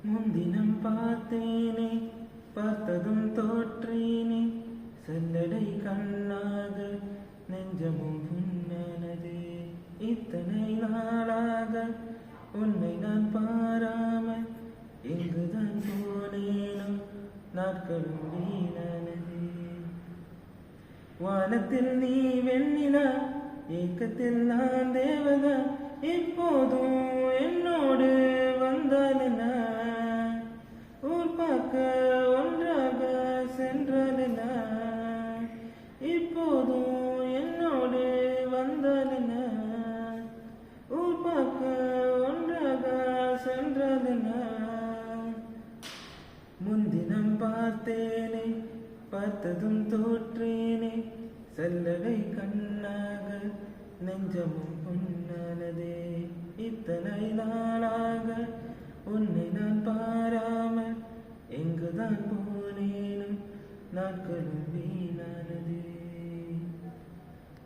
முன்தினம் பார்த்தேனே, பார்த்ததும் தோற்றேனே, சல்லடை கண்ணாக நெஞ்சமும் புண்ணானதே. இத்தனை நாளாக உன்னை நான் பாராமல் எங்குதான் போனேனோ, நாட்களும் வீணானதே. வானத்தில் நீ வெண்ணிலா, ஏக்கத்தில் நான் தேவதா, இப்போதும் என்னோடு வந்தாலென, ஊர் பார்க்க ஒன்றாக சென்றாலென, இப்போதும் என்னோடு வந்தாலென, ஊர் பார்க்க ஒன்றாக சென்றாலென. முன்தினம் பார்த்தேனே, பார்த்ததும் தோற்றேனே, சல்லடை கண்ணாக நெஞ்சமும் பொன்னானதே. இத்தனை நாளாக உன்னை நான் பாராமல் எங்குதான் போனேனும், நாட்களும் வீணா.